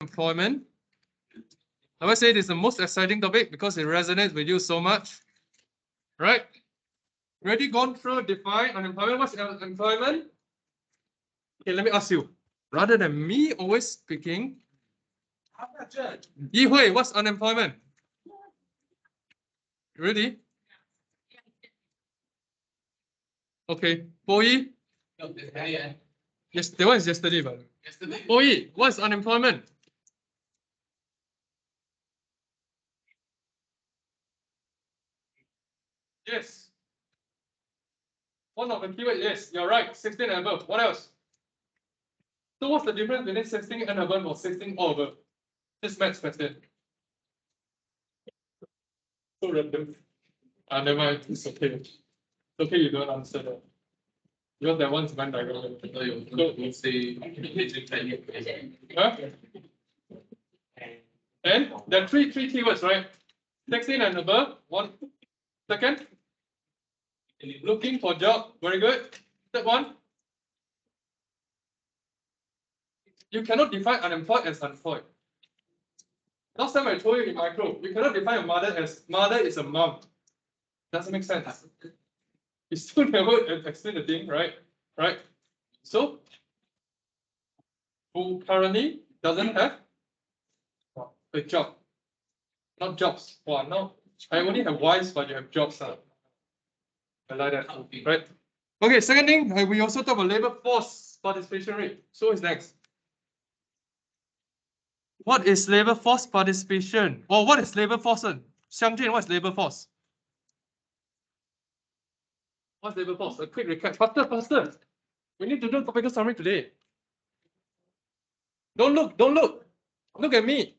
unemployment. I would say this is the most exciting topic because it resonates with you so much. Right? Already gone through define unemployment. What's unemployment? Okay, let me ask you. Rather than me always speaking, Yi Hui, what's unemployment? Ready? Okay, Boyi. Yes, that one is yesterday, but Boyi, what's unemployment? Yes. One of the keywords, yes, you're right. 16 and above. What else? So what's the difference between 16 and above or 16 or above? Just maths question. So random. Never mind. It's okay. It's okay, you don't answer that. Because that one's Venn diagram. So say, huh? And there are three keywords, right? 16 and above. 1 second. Looking for job. Very good. Third one. You cannot define unemployed as unemployed. Last time I told you in micro, you cannot define a mother as mother is a mom. Doesn't make sense. You still never explain the thing, right? Right? So, who currently doesn't have a job? Not jobs. Wow, no. I only have wives, but you have jobs. I like that. Right? Okay, second thing, we also talk about labor force participation rate. So what's next? What is labor force participation? Or what is labor force? Xiangjun, what's labor force? What's labor force? A quick recap. Faster. We need to do topical summary today. Don't look. Look at me.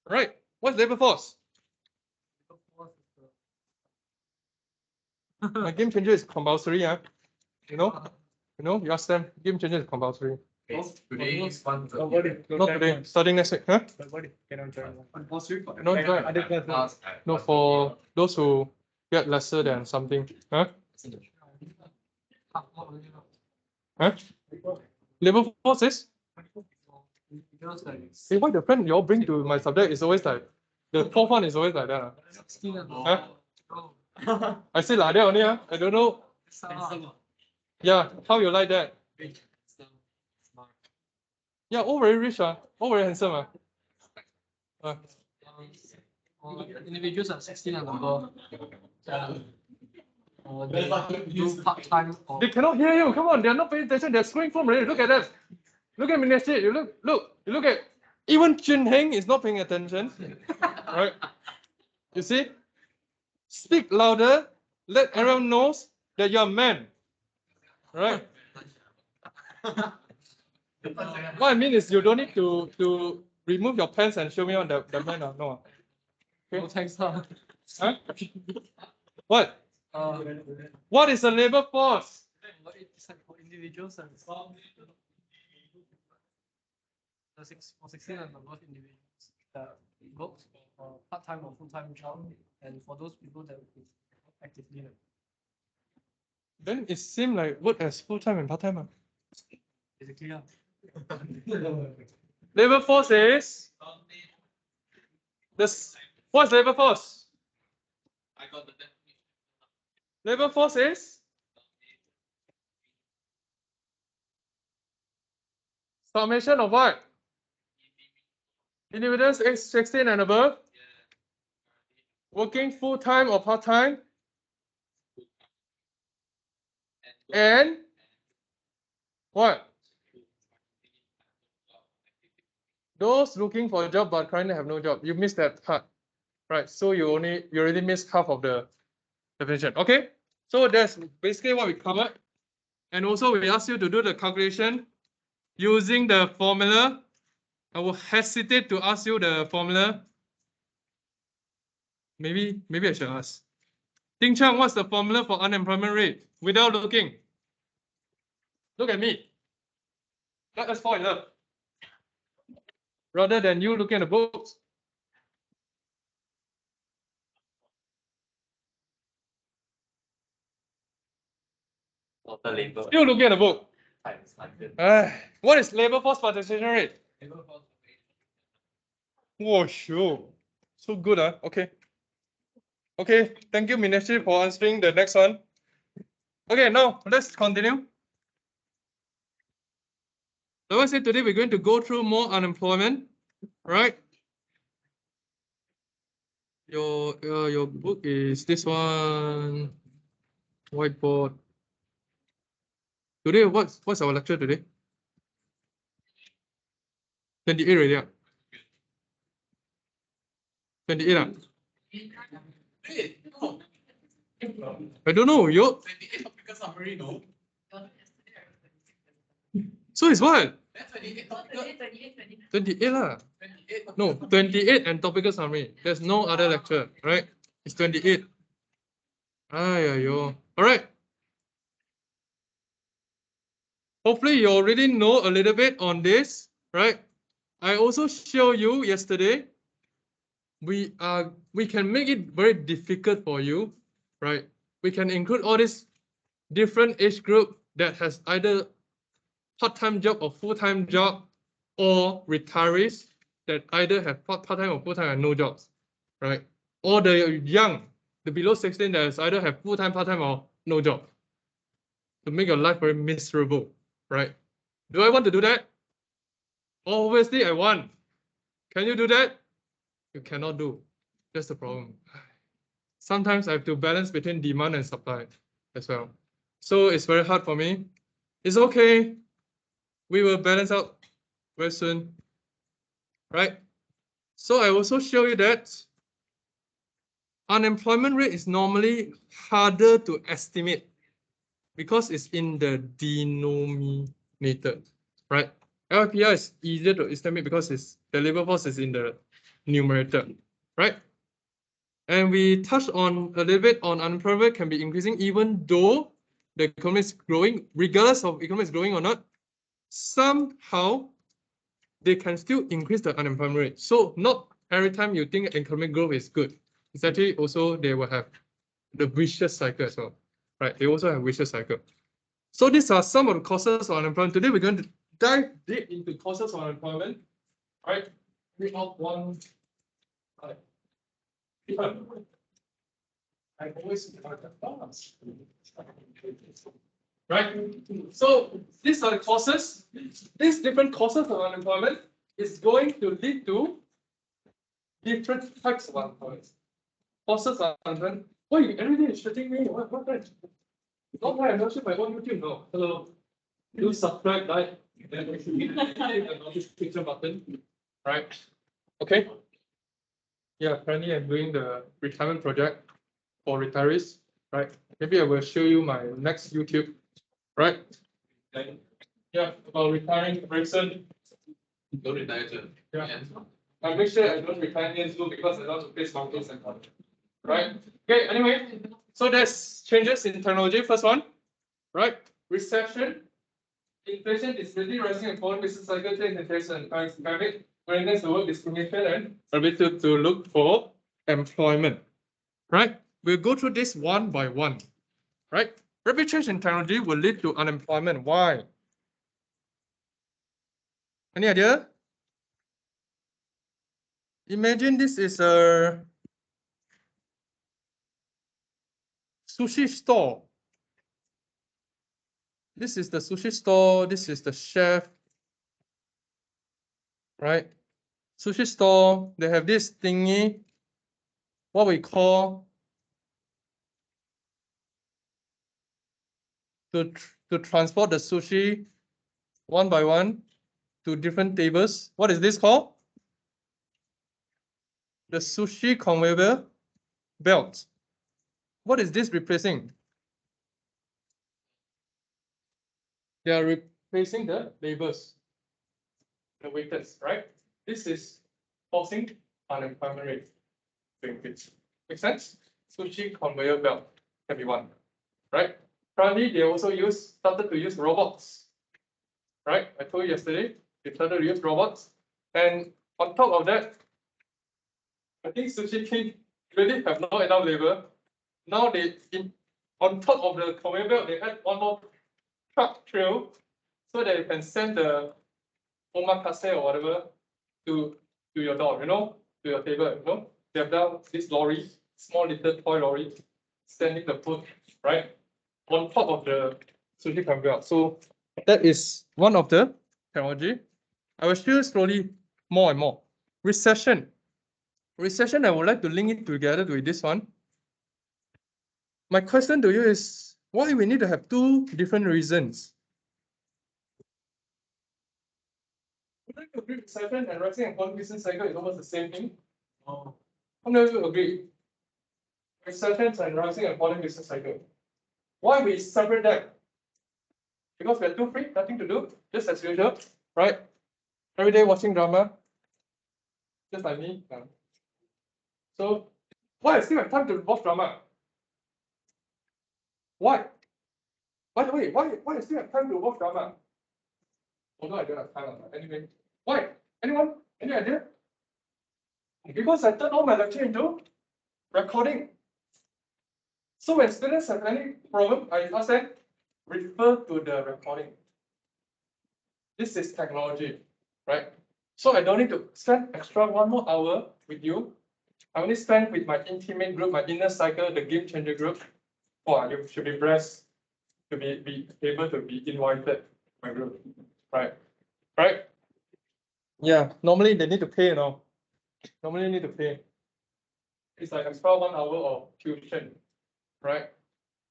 Right. What's labor force? My game changer is compulsory, yeah. You know, you ask them, game changer is compulsory. Today is fun. Not today, starting next week, huh? No, for those who get lesser than something, huh? Huh? Labor force is? Hey, why the friend you all bring to my subject is always like, the fourth one is always like that? Huh? I say like that only, huh? I don't know. Yeah, how you like that? Yeah, all very rich, all very handsome. Individuals are 16 and above. Do part-time. They cannot hear you. Come on, they're not paying attention. They're screwing phone already. Look at that. Look at Minashi. You look at even Jin Heng is not paying attention. Right? You see? Speak louder. Let everyone knows that you're a man. Right? What I mean is you don't need to remove your pants and show me on the man. No. Okay? No thanks, huh? What? What is a labor force? For individuals and for 16 and above individuals that work for part-time or full-time job, and for those people that actively. Then it seems like work as full-time and part-time. Basically, yeah. Labor force is this. What's labor force? I got the definition. Labor force is summation of what? Individuals age 16 and above, working full-time or part-time, and what? Those looking for a job but currently have no job. You missed that part, right? So you already missed half of the definition. Okay, so that's basically what we covered, and also we asked you to do the calculation using the formula. I will hesitate to ask you the formula. Maybe I should ask. Ding Chang, what's the formula for unemployment rate without looking? Look at me. Let us fall in love. Rather than you looking at the books. Total labor. Still looking at the book. Times 100. What is labor force participation rate? Labor force Oh, sure. So good, huh? Okay. Okay, thank you, Minashi, for answering the next one. Okay, now let's continue. Like I said, today we're going to go through more unemployment, right? Your book is this one, whiteboard. Today, what's our lecture today? 28 already. 28. I don't know. You. 28 topical summary, no? So it's what? That's 28 28 lah. 28. No, 28 and topical summary. There's no other lecture, right? It's 28. All right. Hopefully you already know a little bit on this, right? I also show you yesterday. We can make it very difficult for you, right? We can include all these different age group that has either part-time job or full-time job, or retirees that either have part-time or full-time and no jobs, right? Or the young, the below 16 that is either have full-time, part-time or no job, to make your life very miserable, right? Do I want to do that? Obviously I want. Can you do that? You cannot do. That's the problem. Sometimes I have to balance between demand and supply as well. So it's very hard for me. It's okay. We will balance out very soon, right? So I also show you that unemployment rate is normally harder to estimate because it's in the denominator, right? LPR is easier to estimate because the labor force is in the numerator, right? And we touched on a little bit on unemployment can be increasing even though the economy is growing, regardless of economy is growing or not. Somehow they can still increase the unemployment rate. So not every time you think economic growth is good. It's actually also they will have the vicious cycle as well, right? They also have vicious cycle. So these are some of the causes of unemployment. Today we're going to dive deep into causes of unemployment, right? We have one. I always right? So these are the causes. These different causes of unemployment is going to lead to different types of unemployment. Causes of unemployment. Why everything is shooting me? What? Not why I'm not sure my own YouTube. No. Hello. Do subscribe, like, and hit the notification button. Right. Okay. Yeah, currently I'm doing the retirement project for retirees. Right. Maybe I will show you my next YouTube. Right. Yeah, about retiring very soon. Don't retire soon. Yeah. I make sure I don't retire near soon because I don't want to face mountains and all. Right. Okay. Anyway, so there's changes in technology. First one, right? Recession, inflation, disability, rising employment, business cycle, change, inflation, pandemic, willingness to work, discrimination, and ability to look for employment. Right. We'll go through this one by one. Right. Rapid change in technology will lead to unemployment. Why? Any idea? Imagine this is a sushi store. This is the sushi store. This is the chef. Right? Sushi store, they have this thingy, what we call to transport the sushi one by one to different tables. What is this called? The sushi conveyor belt. What is this replacing? They are replacing the labels, the waiters, right? This is causing unemployment rate to increase. Make sense? Sushi conveyor belt can be one, right? Currently, they also started to use robots, right? I told you yesterday, they started to use robots. And on top of that, I think Sushi King really have not enough labor. Now on top of the conveyor belt, they add one more truck trail so that you can send the omakase or whatever to to your door, to your table, They have done this lorry, small little toy lorry, sending the food, right, on top of the sushi conveyor. So that is one of the technology. I will show you slowly more and more. Recession. Recession, I would like to link it together with this one. My question to you is, why we need to have two different reasons? Would you agree recession and rising and falling business cycle is almost the same thing? How many of you agree? Recession and rising and falling business cycle. Why we separate them? Because we are too free, nothing to do, just as usual, right? Every day watching drama, just like me. So, why I still have time to watch drama? Why? By the way, why I still have time to watch drama? Although I don't have time, anyway. Why? Anyone? Any idea? Because I turned all my lecture into recording. So when students have any problem, I ask them, refer to the recording. This is technology, right? So I don't need to spend extra 1 more hour with you. I only spend with my intimate group, my inner cycle, the game changer group. Oh, you should be blessed to be able to be invited to my group, right? Right? Yeah, normally they need to pay, Normally you need to pay. It's like extra 1 hour of tuition, right?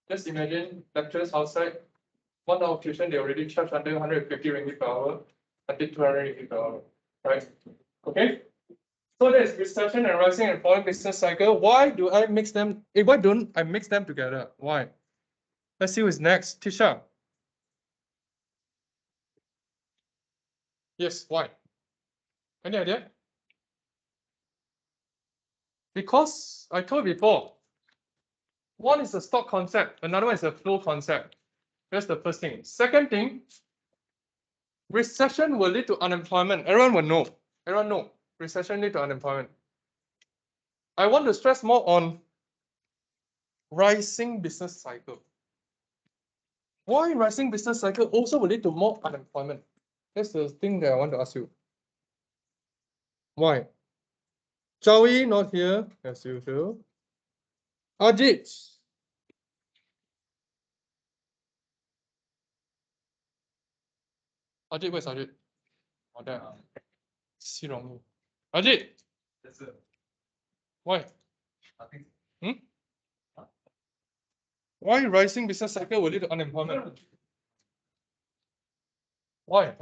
Just imagine lectures outside, 1 hour of tuition, they already charge under 150 ringgit per hour, until 200 ringgit per hour, right? Okay? So there's recession and rising and falling business cycle. Why do I mix them? Why don't I mix them together? Why? Let's see who's next. Tisha. Yes, why? Any idea? Because I told you before, one is a stock concept, another one is a flow concept. That's the first thing. Second thing, recession will lead to unemployment. Everyone will know. Everyone know. Recession lead to unemployment. I want to stress more on rising business cycle. Why rising business cycle also will lead to more unemployment? That's the thing that I want to ask you. Why? Joey not here as usual. Ajit. Ajit, where's Ajit? Oh, there. Si Rong. Ajit. Yes, sir. Why? Nothing. Why rising business cycle will lead to unemployment? Why?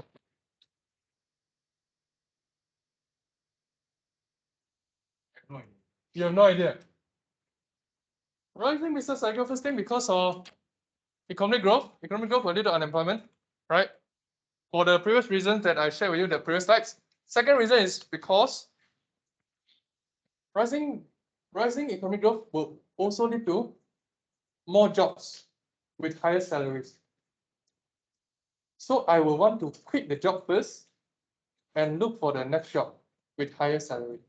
No. You have no idea. Rising business cycle, first thing because of economic growth. Economic growth will lead to unemployment, right? For the previous reasons that I shared with you in the previous slides. Second reason is because rising economic growth will also lead to more jobs with higher salaries. So I will want to quit the job first and look for the next job with higher salary.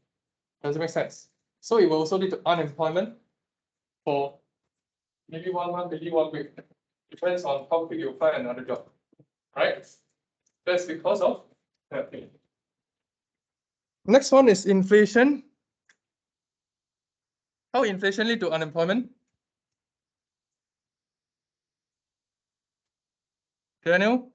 Does it make sense? So it will also lead to unemployment for maybe 1 month, maybe 1 week. Depends on how quick you find another job, right? That's because of that thing. Next one is inflation. How inflation lead to unemployment? Daniel?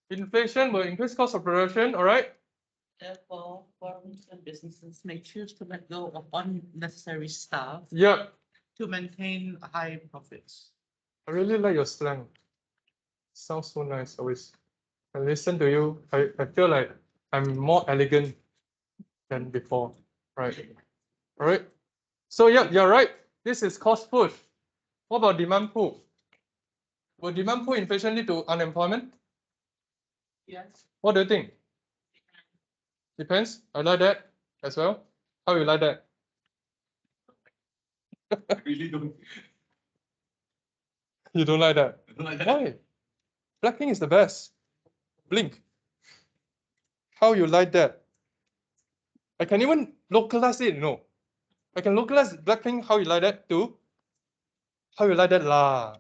Inflation will increase cost of production, all right? Therefore, firms and businesses may choose to let go of unnecessary staff Yeah, to maintain high profits. I really like your slang. Sounds so nice always. I listen to you, I feel like I'm more elegant than before, right? All right. So yeah, you're right. This is cost push. What about demand pull? Will demand pull inflation lead to unemployment? Yes. What do you think? Depends. I like that as well. How you like that? I really don't. You don't like that? I don't like that. Why? Blackpink is the best. Blink. How you like that? I can even localize it, I can localize Blackpink, how you like that too? How you like that lah?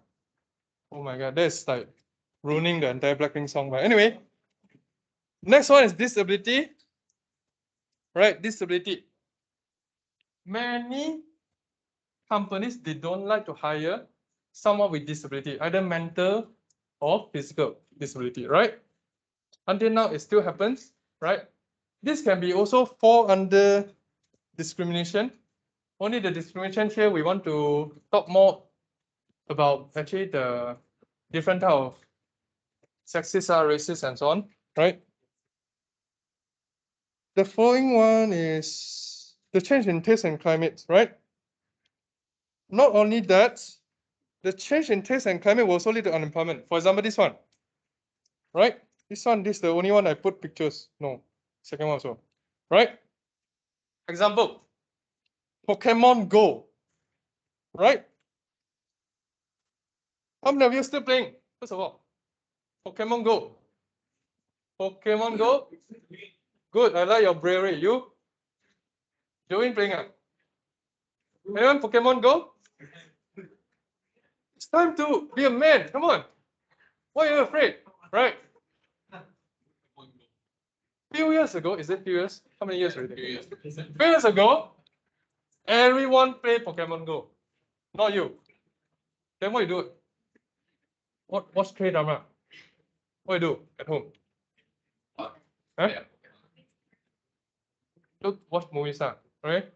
Oh my god, that's like ruining the entire Blackpink song. But anyway, next one is disability. Right, disability. Many companies, they don't like to hire someone with disability, either mental or physical disability, right? Until now, it still happens, right? This can be also fall under discrimination. Only the discrimination here, we want to talk more about actually the different type of sexist, racist, and so on, right? The following one is the change in taste and climate, right? Not only that, the change in taste and climate will also lead to unemployment. For example, this one, right? This is the only one I put pictures. No, second one also, right? Example, Pokemon Go, right? How many of you still playing? First of all, Pokemon Go. Pokemon Go. Good, I like your bravery. You? Join playing ah? Anyone Pokemon Go? It's time to be a man. Come on. Why are you afraid? Right? Few years ago, is it few years? How many years already? Few years ago, everyone played Pokemon Go. Not you. Then what you do? Watch K-drama. What you do at home? Huh? Look, watch movies, right?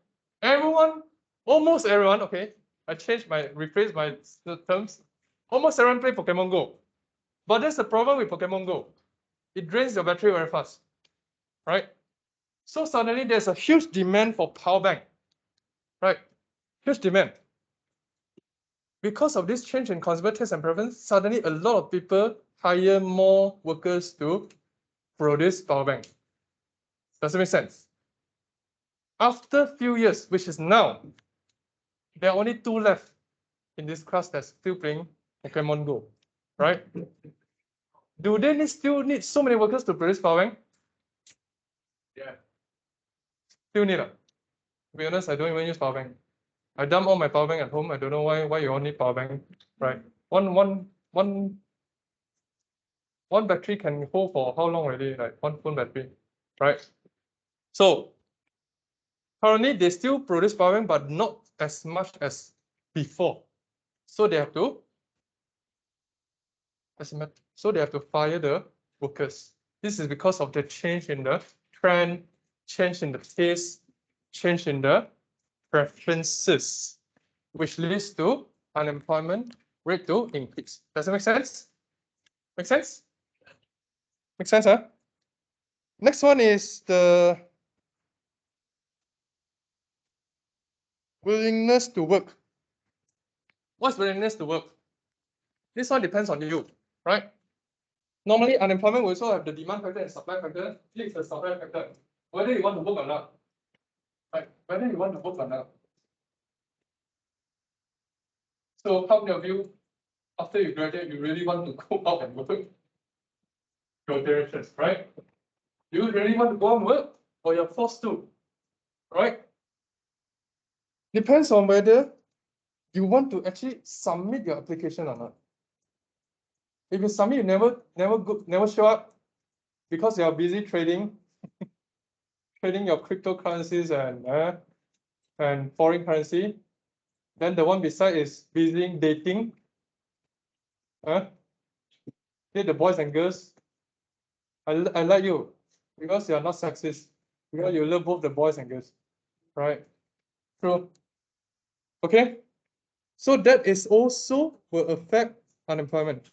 Everyone, almost everyone, okay. I rephrase my terms. Almost everyone play Pokemon Go. But there's a problem with Pokemon Go. It drains your battery very fast, right? So suddenly there's a huge demand for power bank, right? Huge demand. Because of this change in consumer taste and preference, suddenly a lot of people hire more workers to produce power bank. Does it make sense? After a few years, which is now, there are only 2 left in this class that's still playing Pokemon Go, right? Do they still need so many workers to produce power bank? Yeah. Still need. To be honest, I don't even use power bank. I dump all my power bank at home. I don't know why you all need power bank, right? One battery can hold for how long already? Like one phone battery, right? So currently they still produce power bank, but not as much as before. So they have to fire the workers. This is because of the change in the trend, change in the taste, change in the preferences, which leads to unemployment rate to increase. Does it make sense? Make sense? Make sense, huh? Next one is the willingness to work. What's willingness to work? This one depends on you, right? Normally, unemployment will also have the demand factor and supply factor. This is the supply factor. Whether you want to work or not. Right? Whether you want to work or not. So how many of you, after you graduate, you really want to go out and work? Your directions, right? You really want to go out and work, or you're forced to, right? Depends on whether you want to actually submit your application or not. If you submit, you never show up because you are busy trading, trading your cryptocurrencies and foreign currency. Then the one beside is busy dating. Date the boys and girls. I like you because you are not sexist. Because you love both the boys and girls, right? True. Okay. So that is also will affect unemployment.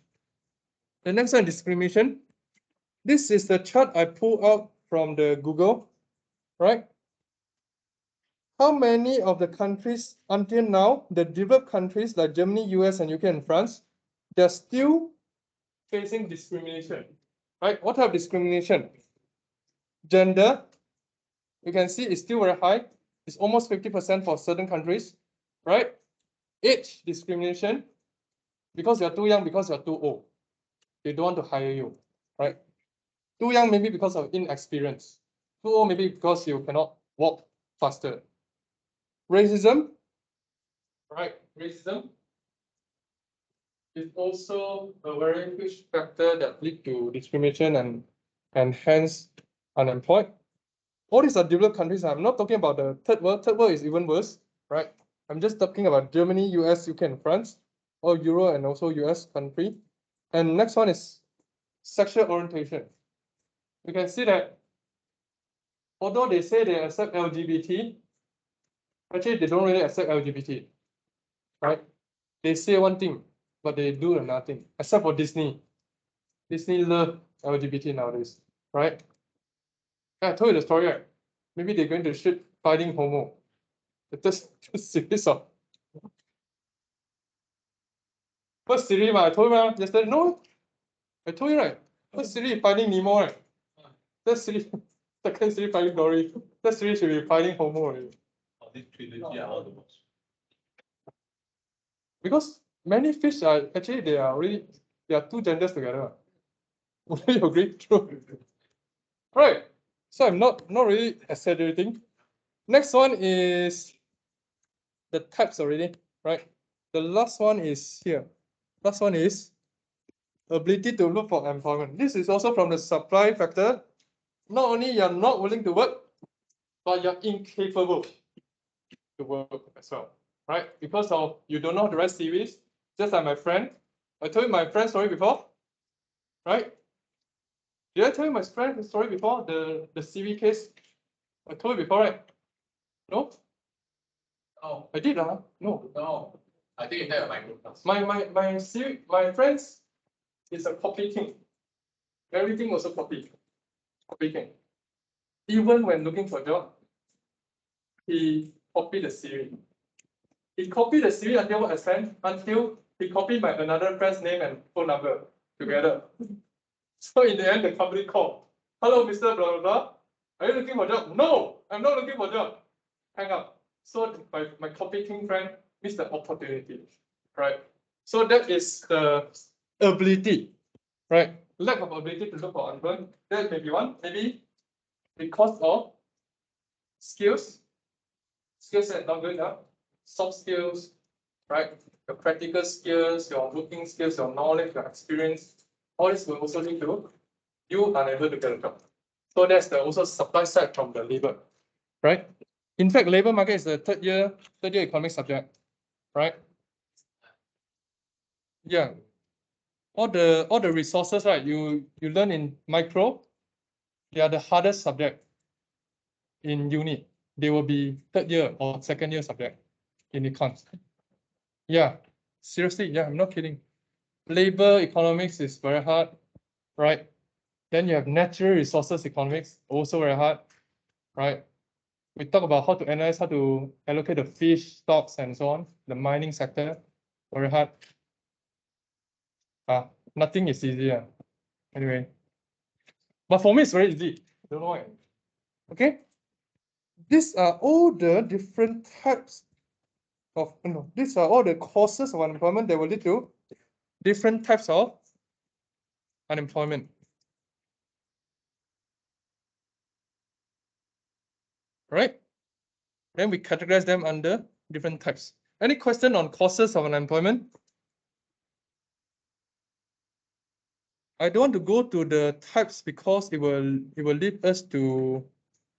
The next one, discrimination. This is the chart I pulled out from the Google, right? How many of the countries until now, the developed countries like Germany, US, and UK and France, they're still facing discrimination, right? What type of discrimination? Gender, you can see it's still very high. It's almost 50% for certain countries, right? Age discrimination, because you're too young, because you're too old. They don't want to hire you, right? Too young, maybe because of inexperience. Too old, maybe because you cannot walk faster. Racism, right? Racism. is also a very huge factor that lead to discrimination and hence unemployed. All these are developed countries. I'm not talking about the third world. Third world is even worse, right? I'm just talking about Germany, US, UK, and France, or Euro and also US country. And next one is sexual orientation. You can see that although they say they accept LGBT, actually they don't really accept LGBT, right? They say one thing, but they do another thing, except for Disney. Disney love LGBT nowadays, right? I told you the story, right? Maybe they're going to shoot Finding Homo. It's just series of. First series, I told you yesterday. No, I told you, right? First series Finding Nemo, right? That series, second series Finding Dory. That series should be Finding Homo already. Oh, this trilogy are all the books. Because many fish are actually they are two genders together. Would you agree? True. Right. So I'm not really exaggerating. Next one is the types already, right? The last one is here. Last one is ability to look for employment. This is also from the supply factor. Not only you're not willing to work, but you're incapable to work as well, right? Because of you don't know how to write CVs, just like my friend. I told you my friend's story before, right? Did I tell you my friend's story before, the CV case? I told you before, right? No? Oh, I did, no. no. I think you have my group. My friends is a copy king. Everything also copy king. Even when looking for a job, he copied the CV. He copied the CV until what extent? Until he copied my another friend's name and phone number together. So in the end, the company called. Hello, Mr. Blah blah blah. Are you looking for a job? No, I'm not looking for a job. Hang up. So my copy king friend missed the opportunity, right? So that is the ability, right? Lack of ability to look for employment. That may be one. Maybe because of skills set not good enough. Soft skills, right? Your practical skills, your working skills, your knowledge, your experience, all this will also lead to you unable to get a job. So that's the also supply side from the labor, right? In fact, labor market is the third year economic subject, right? Yeah. All the resources, right? You learn in micro, they are the hardest subject in uni. They will be third year or second year subject in econs. Yeah, seriously, yeah, I'm not kidding. Labor economics is very hard, right? Then you have natural resources economics, also very hard, right? We talk about how to analyze, how to allocate the fish stocks and so on. The mining sector, very hard. Nothing is easier. Anyway, but for me, it's very easy. Don't know why. Okay. These are all the different types of, no, these are all the causes of unemployment that will lead to different types of unemployment. Right? Then we categorize them under different types. Any question on causes of unemployment? I don't want to go to the types because it will lead us to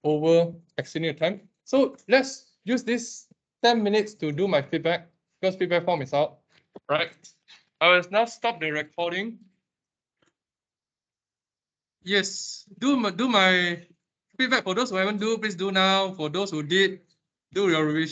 over extending the time. So let's use this 10 minutes to do my feedback because feedback form is out. Right. I will now stop the recording. Yes, do my feedback. For those who haven't do, please do now. For those who did, do your revision.